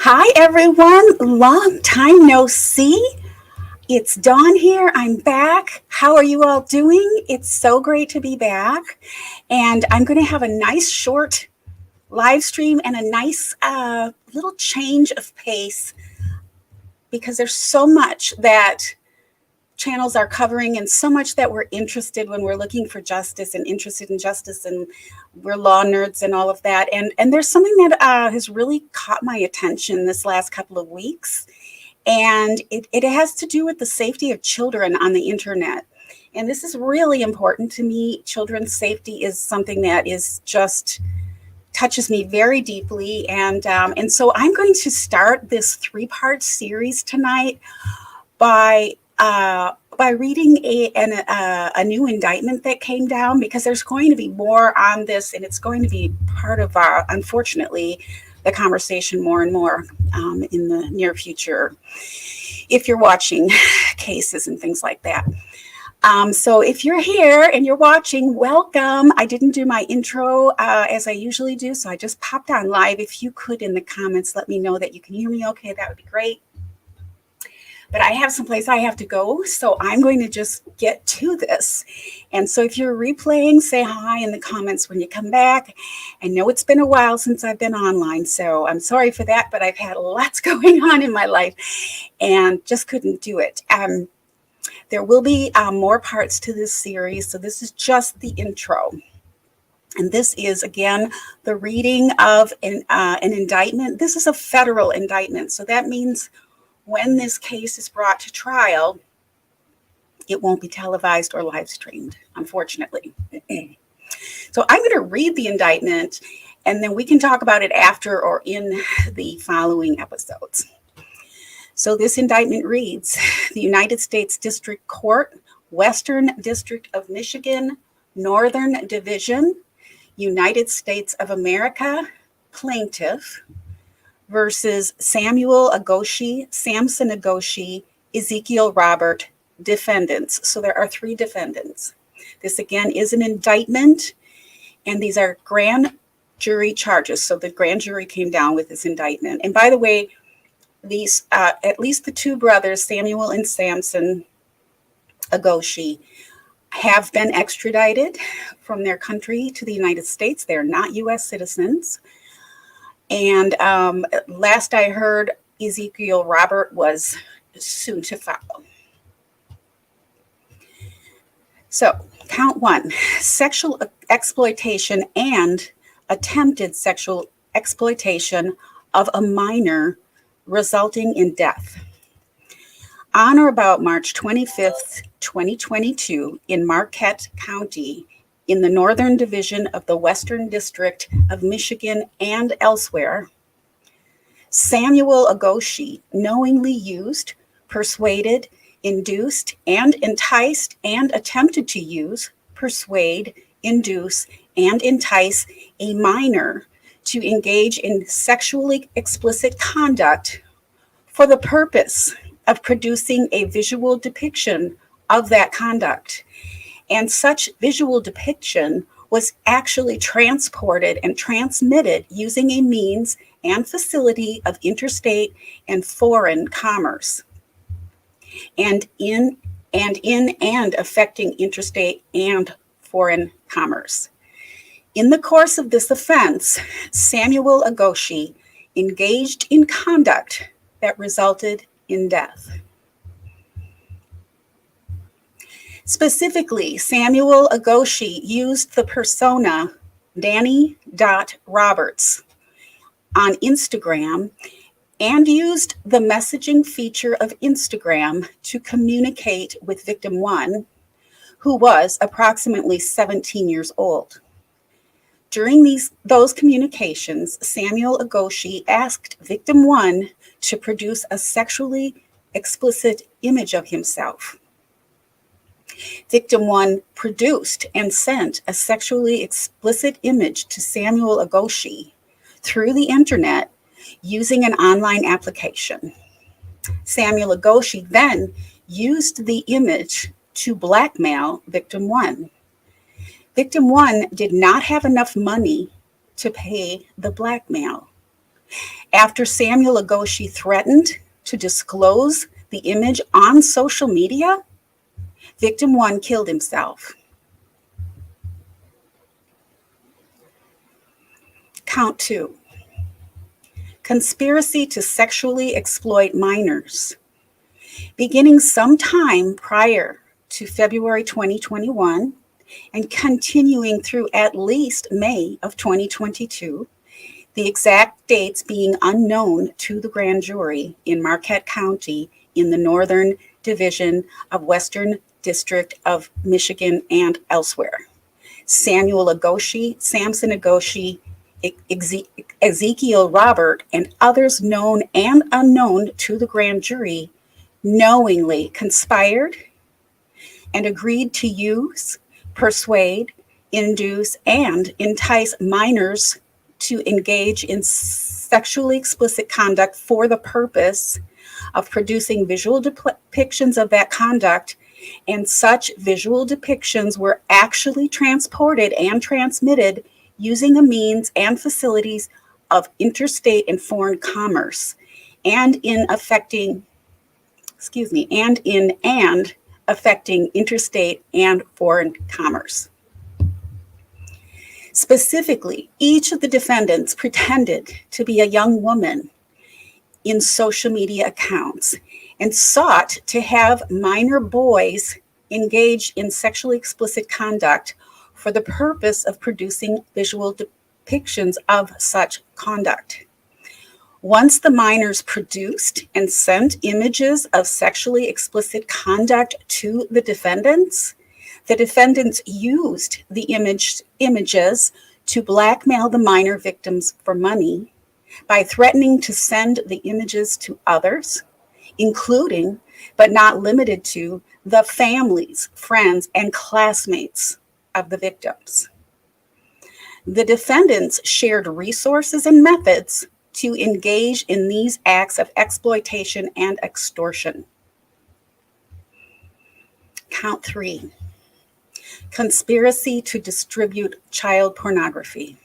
Hi, everyone. Long time no see. It's Dawn here. I'm back. How are you all doing? It's so great to be back. And I'm going to have a nice short live stream and a nice little change of pace because there's so much that channels are covering and so much that we're interested when we're looking for justice and interested in justice, and we're law nerds and all of that. And there's something that has really caught my attention this last couple of weeks, and it has to do with the safety of children on the internet. And this is really important to me. Children's safety is something that is just touches me very deeply, and so I'm going to start this 3-part series tonight by reading a new indictment that came down, because there's going to be more on this, and it's going to be part of unfortunately, the conversation more and more in the near future, if you're watching cases and things like that. So if you're here and you're watching, welcome. I didn't do my intro as I usually do, so I just popped on live. If you could, in the comments, let me know that you can hear me okay, that would be great. But I have someplace I have to go, so I'm going to just get to this. And so if you're replaying, say hi in the comments when you come back. I know it's been a while since I've been online, so I'm sorry for that, but I've had lots going on in my life and just couldn't do it. There will be more parts to this series, so this is just the intro. And this is, again, the reading of an indictment. This is a federal indictment, so that means when this case is brought to trial, it won't be televised or live streamed, unfortunately. So I'm going to read the indictment, and then we can talk about it after or in the following episodes. So this indictment reads: the United States District Court, Western District of Michigan, Northern Division, United States of America, plaintiff, versus Samuel Agoshi, Samson Agoshi, Ezekiel Robert, defendants. So there are 3 defendants. This, again, is an indictment, and these are grand jury charges. So the grand jury came down with this indictment. And by the way, these, at least the 2 brothers, Samuel and Samson Agoshi, have been extradited from their country to the United States. They're not U.S. citizens. And last I heard, Ezekiel Robert was soon to follow. So, count 1, sexual exploitation and attempted sexual exploitation of a minor resulting in death. On or about March 25th, 2022, in Marquette County, in the Northern Division of the Western District of Michigan and elsewhere, Samuel Agoshi knowingly used, persuaded, induced, and enticed, and attempted to use, persuade, induce, and entice a minor to engage in sexually explicit conduct for the purpose of producing a visual depiction of that conduct. And such visual depiction was actually transported and transmitted using a means and facility of interstate and foreign commerce, and affecting interstate and foreign commerce. In the course of this offense, Samuel Agoshi engaged in conduct that resulted in death. Specifically, Samuel Agoshi used the persona Danny.Roberts on Instagram and used the messaging feature of Instagram to communicate with victim 1, who was approximately 17 years old. During those communications, Samuel Agoshi asked victim 1 to produce a sexually explicit image of himself. Victim 1 produced and sent a sexually explicit image to Samuel Agoshi through the internet using an online application. Samuel Agoshi then used the image to blackmail victim 1. Victim 1 did not have enough money to pay the blackmail. After Samuel Agoshi threatened to disclose the image on social media, victim 1 killed himself. Count 2. Conspiracy to sexually exploit minors. Beginning sometime prior to February 2021 and continuing through at least May of 2022, the exact dates being unknown to the grand jury in Marquette County in the Northern Division of Western District of Michigan and elsewhere. Samuel Agoshi, Samson Agoshi, Ezekiel Robert, and others known and unknown to the grand jury knowingly conspired and agreed to use, persuade, induce, and entice minors to engage in sexually explicit conduct for the purpose of producing visual depictions of that conduct, and such visual depictions were actually transported and transmitted using a means and facilities of interstate and foreign commerce, and in affecting interstate and foreign commerce. Specifically, each of the defendants pretended to be a young woman in social media accounts and sought to have minor boys engage in sexually explicit conduct for the purpose of producing visual depictions of such conduct. Once the minors produced and sent images of sexually explicit conduct to the defendants used the images to blackmail the minor victims for money by threatening to send the images to others, including, but not limited to, the families, friends, and classmates of the victims. The defendants shared resources and methods to engage in these acts of exploitation and extortion. Count 3. Conspiracy to distribute child pornography.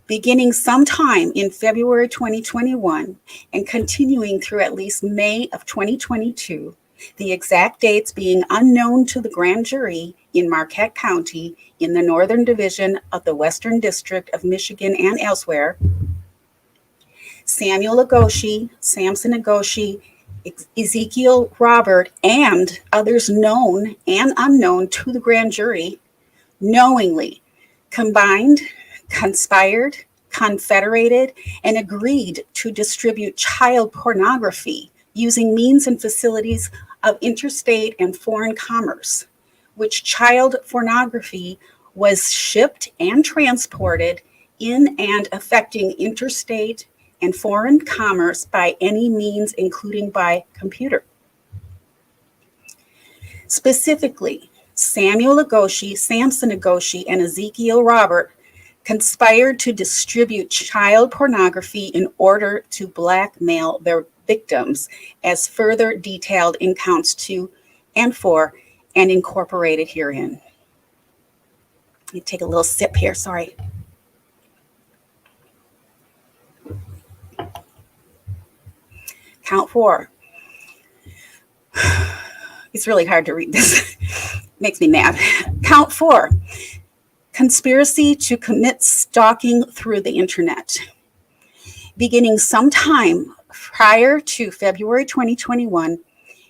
Beginning sometime in February 2021 and continuing through at least May of 2022, the exact dates being unknown to the grand jury in Marquette County in the Northern Division of the Western District of Michigan and elsewhere, Samuel Agoshi, Samson Agoshi, Ezekiel Robert, and others known and unknown to the grand jury knowingly combined, conspired, confederated, and agreed to distribute child pornography using means and facilities of interstate and foreign commerce, which child pornography was shipped and transported in and affecting interstate and foreign commerce by any means, including by computer. Specifically, Samuel Agoshi, Samson Agoshi, and Ezekiel Robert conspired to distribute child pornography in order to blackmail their victims, as further detailed in counts 2 and 4 and incorporated herein. Let me take a little sip here, sorry. Count 4. It's really hard to read this. Makes me mad. Count 4. Conspiracy to commit stalking through the internet. Beginning sometime prior to February 2021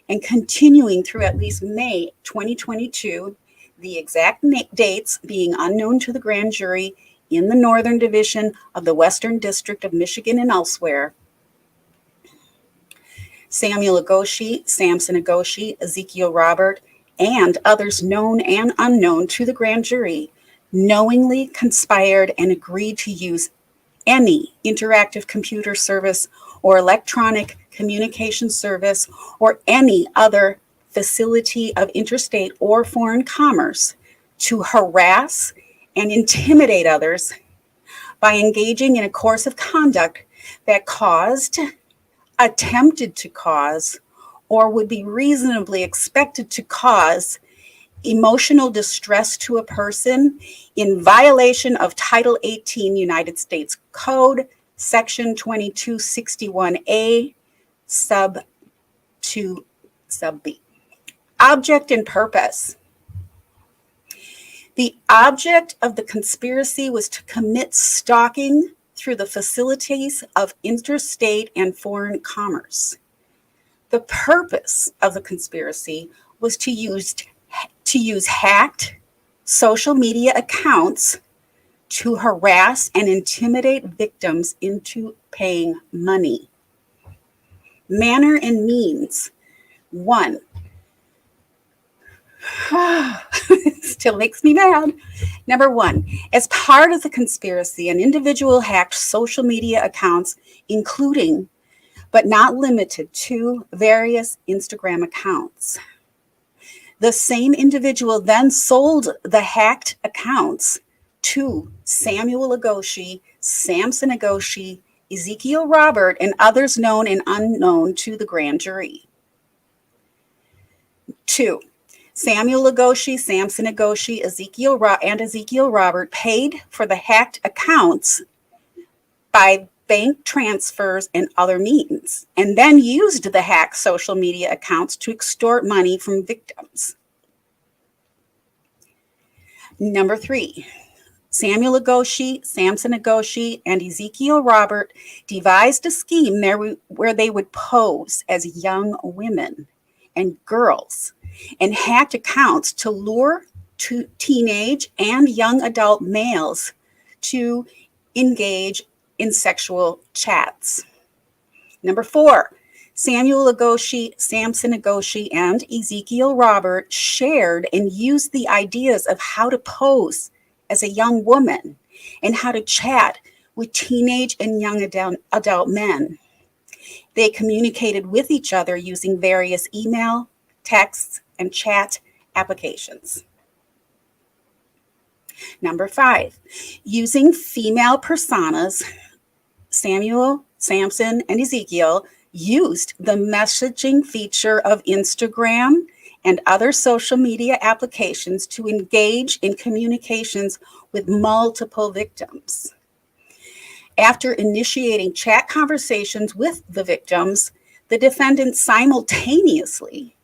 and continuing through at least May 2022, the exact dates being unknown to the grand jury in the Northern Division of the Western District of Michigan and elsewhere, Samuel Agoshi, Samson Agoshi, Ezekiel Robert, and others known and unknown to the grand jury knowingly conspired and agreed to use any interactive computer service or electronic communication service or any other facility of interstate or foreign commerce to harass and intimidate others by engaging in a course of conduct that caused, attempted to cause, or would be reasonably expected to cause emotional distress to a person in violation of Title 18 United States Code, Section 2261A, sub 2, sub B. Object and purpose. The object of the conspiracy was to commit stalking through the facilities of interstate and foreign commerce. The purpose of the conspiracy was to use hacked social media accounts to harass and intimidate victims into paying money. Manner and means. 1. Still makes me mad. Number 1, as part of the conspiracy, an individual hacked social media accounts, including but not limited to various Instagram accounts. The same individual then sold the hacked accounts to Samuel Agoshi, Samson Agoshi, Ezekiel Robert, and others known and unknown to the grand jury. 2. Samuel Agoshi, Samson Agoshi, Ezekiel Robert paid for the hacked accounts by bank transfers and other means, and then used the hacked social media accounts to extort money from victims. Number 3, Samuel Agoshi, Samson Agoshi, and Ezekiel Robert devised a scheme where they would pose as young women and girls and hacked accounts to lure teenage and young adult males to engage in sexual chats. Number 4, Samuel Agoshi, Samson Agoshi, and Ezekiel Robert shared and used the ideas of how to pose as a young woman and how to chat with teenage and young adult men. They communicated with each other using various email, texts, and chat applications. Number 5, using female personas, Samuel, Samson, and Ezekiel used the messaging feature of Instagram and other social media applications to engage in communications with multiple victims. After initiating chat conversations with the victims, the defendants simultaneously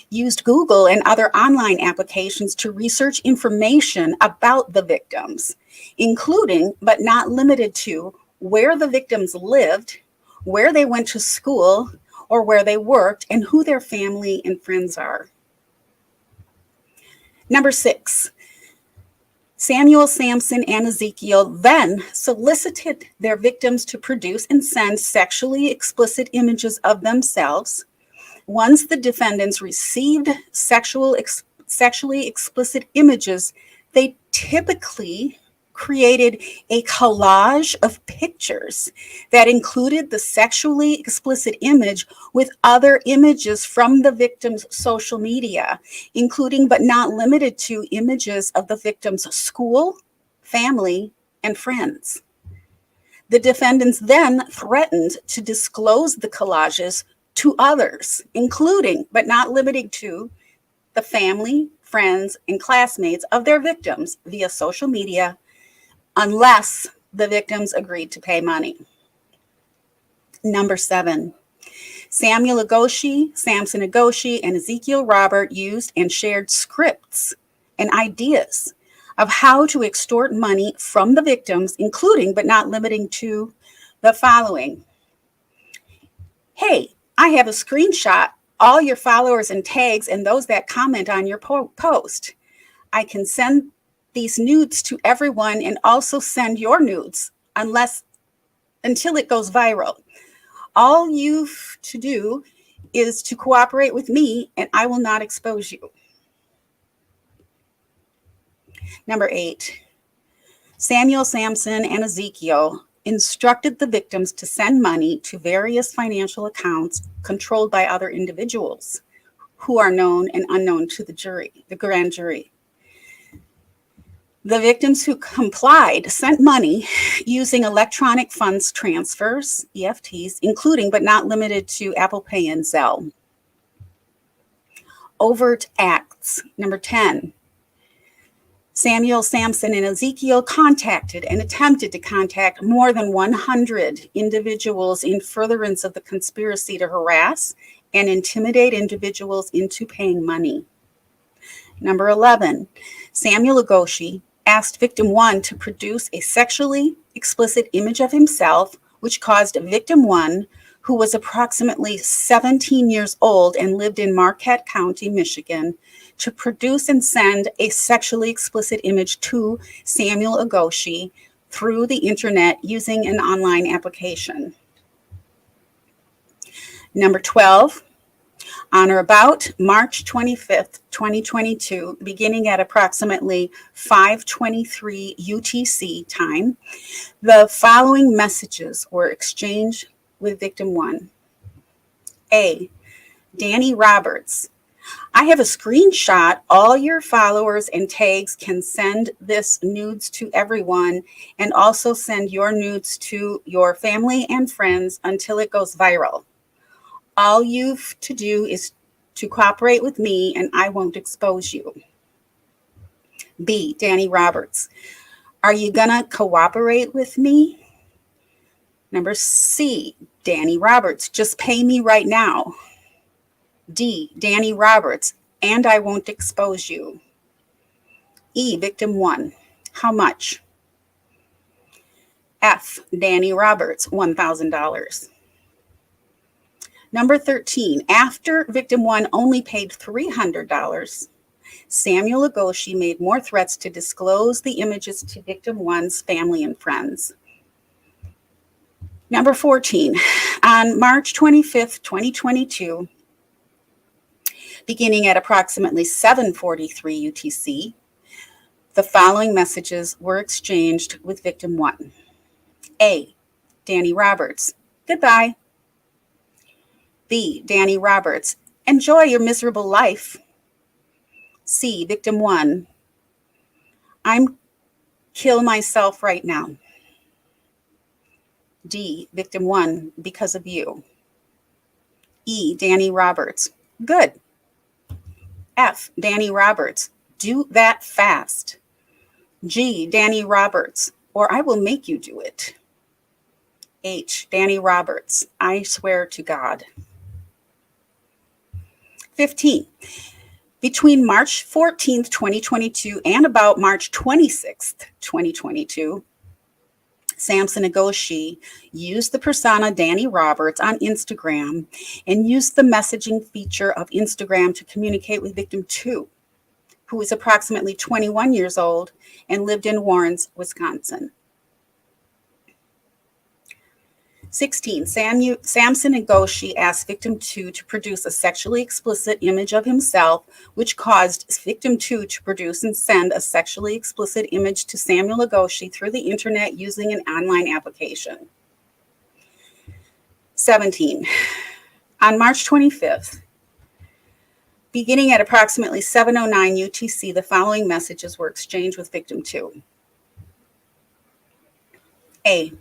used Google and other online applications to research information about the victims, including but not limited to where the victims lived, where they went to school, or where they worked, and who their family and friends are. Number 6, Samuel, Samson, and Ezekiel then solicited their victims to produce and send sexually explicit images of themselves. Once the defendants received sexually explicit images, they typically created a collage of pictures that included the sexually explicit image with other images from the victim's social media, including but not limited to images of the victim's school, family, and friends. The defendants then threatened to disclose the collages to others, including but not limited to the family, friends, and classmates of their victims via social media, unless the victims agreed to pay money. Number 7, Samuel Agoshi, Samson Agoshi, and Ezekiel Robert used and shared scripts and ideas of how to extort money from the victims, including but not limiting to the following. Hey, I have a screenshot, all your followers and tags and those that comment on your post. I can send these nudes to everyone and also send your nudes until it goes viral. All you've to do is to cooperate with me and I will not expose you. Number 8, Samuel, Samson, and Ezekiel instructed the victims to send money to various financial accounts controlled by other individuals who are known and unknown to the grand jury. The victims who complied sent money using electronic funds transfers, EFTs, including but not limited to Apple Pay and Zelle. Overt acts. Number 10, Samuel, Samson, and Ezekiel contacted and attempted to contact more than 100 individuals in furtherance of the conspiracy to harass and intimidate individuals into paying money. Number 11, Samuel Agoshi asked victim 1 to produce a sexually explicit image of himself, which caused victim 1, who was approximately 17 years old and lived in Marquette County, Michigan, to produce and send a sexually explicit image to Samuel Agoshi through the internet using an online application. Number 12, on or about March 25th, 2022, beginning at approximately 5:23 UTC time, the following messages were exchanged with victim 1. A, Danny Roberts. I have a screenshot. All your followers and tags can send this nudes to everyone and also send your nudes to your family and friends until it goes viral. All you've to do is to cooperate with me and I won't expose you. B, Danny Roberts. Are you gonna cooperate with me? Number C, Danny Roberts. Just pay me right now. D, Danny Roberts. And I won't expose you. E, victim 1. How much? F, Danny Roberts, $1,000. Number 13, after victim 1 only paid $300, Samuel Agoshi made more threats to disclose the images to victim 1's family and friends. Number 14, on March 25th, 2022, beginning at approximately 7:43 UTC, the following messages were exchanged with victim 1. A, Danny Roberts. Goodbye. B, Danny Roberts. Enjoy your miserable life. C, victim 1. I'm kill myself right now. D, victim 1, because of you. E, Danny Roberts. Good. F, Danny Roberts. Do that fast. G, Danny Roberts. Or I will make you do it. H, Danny Roberts. I swear to God. 15. Between March 14th, 2022 and about March 26th, 2022, Samson Agoshi used the persona Danny Roberts on Instagram and used the messaging feature of Instagram to communicate with victim 2, who is approximately 21 years old and lived in Warrens, Wisconsin. 16. Samson Agoshi asked victim 2 to produce a sexually explicit image of himself, which caused victim 2 to produce and send a sexually explicit image to Samuel Agoshi through the internet using an online application. 17. On March 25th, beginning at approximately 7:09 UTC, the following messages were exchanged with victim 2. A,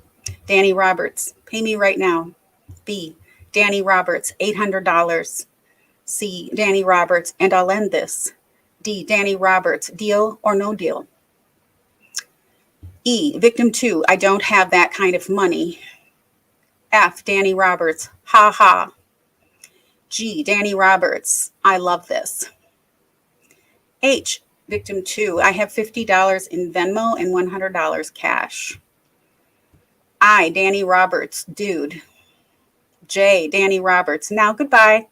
Danny Roberts, pay me right now. B, Danny Roberts, $800. C, Danny Roberts, and I'll end this. D, Danny Roberts, deal or no deal. E, victim 2, I don't have that kind of money. F, Danny Roberts, ha ha. G, Danny Roberts, I love this. H, victim 2, I have $50 in Venmo and $100 cash. I, Danny Roberts, dude. J, Danny Roberts, now goodbye.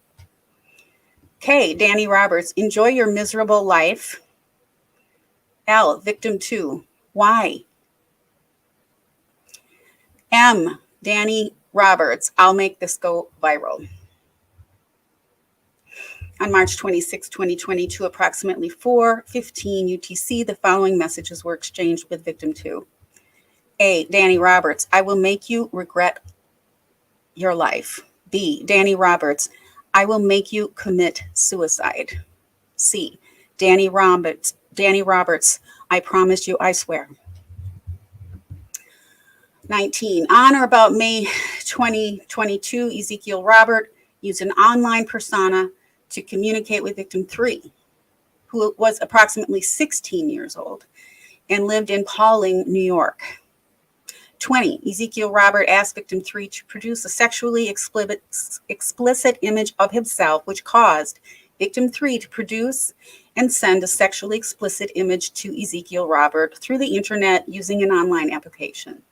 K, Danny Roberts, enjoy your miserable life. L, victim 2, why? M, Danny Roberts, I'll make this go viral. On March 26, 2022, approximately 4:15 UTC, the following messages were exchanged with victim 2. A, Danny Roberts, I will make you regret your life. B, Danny Roberts, I will make you commit suicide. C, Danny Roberts, I promise you, I swear. 19, on or about May 2022, Ezekiel Robert used an online persona to communicate with victim 3, who was approximately 16 years old and lived in Pauling, New York. 20, Ezekiel Robert asked victim 3 to produce a sexually explicit image of himself, which caused victim 3 to produce and send a sexually explicit image to Ezekiel Robert through the internet using an online application.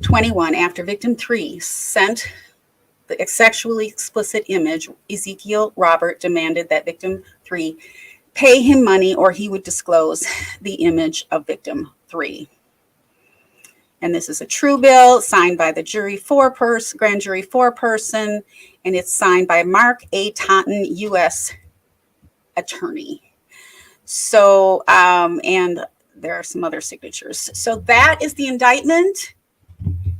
21, after victim 3 sent the sexually explicit image, Ezekiel Robert demanded that victim 3 pay him money or he would disclose the image of victim 3. And this is a true bill signed by the grand jury foreperson, and it's signed by Mark A. Taunton, U.S. attorney. So, and there are some other signatures. So that is the indictment.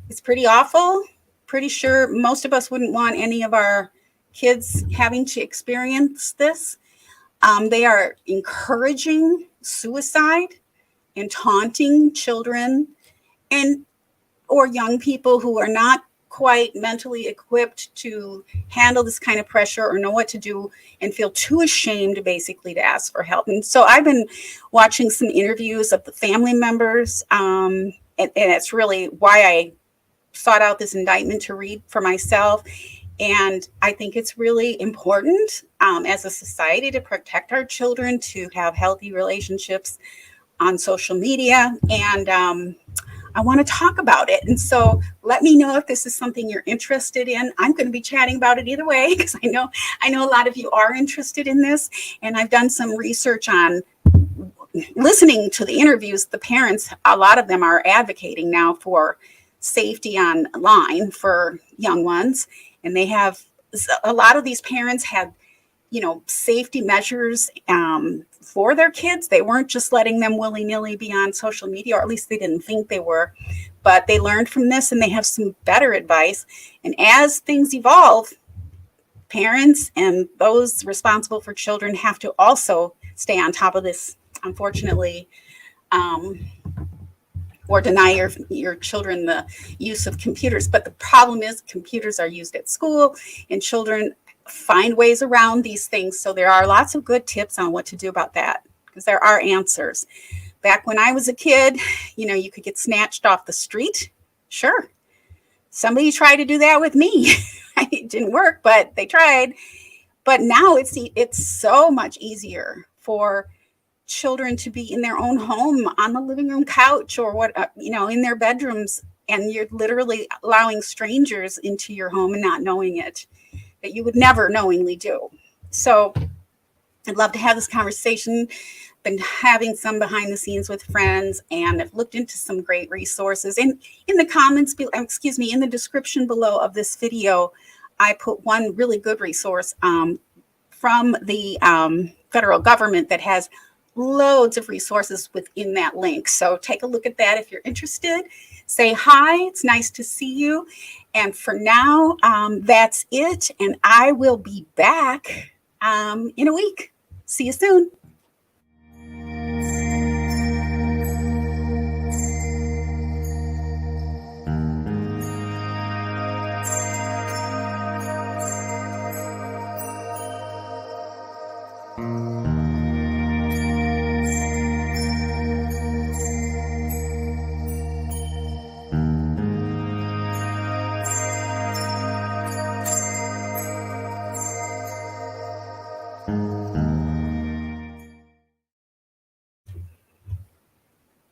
It's pretty awful. Pretty sure most of us wouldn't want any of our kids having to experience this. They are encouraging suicide and taunting children and or young people who are not quite mentally equipped to handle this kind of pressure or know what to do and feel too ashamed basically to ask for help. And so I've been watching some interviews of the family members, and it's really why I sought out this indictment to read for myself. And I think it's really important as a society to protect our children, to have healthy relationships on social media. And I want to talk about it. And so let me know if this is something you're interested in. I'm going to be chatting about it either way, because I know a lot of you are interested in this. And I've done some research on listening to the interviews. The parents, a lot of them are advocating now for safety online for young ones. And they have, a lot of these parents had, safety measures for their kids. They weren't just letting them willy-nilly be on social media, or at least they didn't think they were. But they learned from this and they have some better advice. And as things evolve, parents and those responsible for children have to also stay on top of this, unfortunately, or deny your children the use of computers. But the problem is computers are used at school and children find ways around these things. So there are lots of good tips on what to do about that, because there are answers. Back when I was a kid, you could get snatched off the street. Sure. Somebody tried to do that with me. It didn't work, but they tried. But now it's so much easier for children to be in their own home, on the living room couch, or in their bedrooms, and you're literally allowing strangers into your home and not knowing it, that you would never knowingly do. So I'd love to have this conversation. Been having some behind the scenes with friends, and I've looked into some great resources. And in the comments, in the description below of this video, I put one really good resource from the federal government that has loads of resources within that link. So take a look at that if you're interested. Say hi. It's nice to see you. And for now, that's it. And I will be back in a week. See you soon.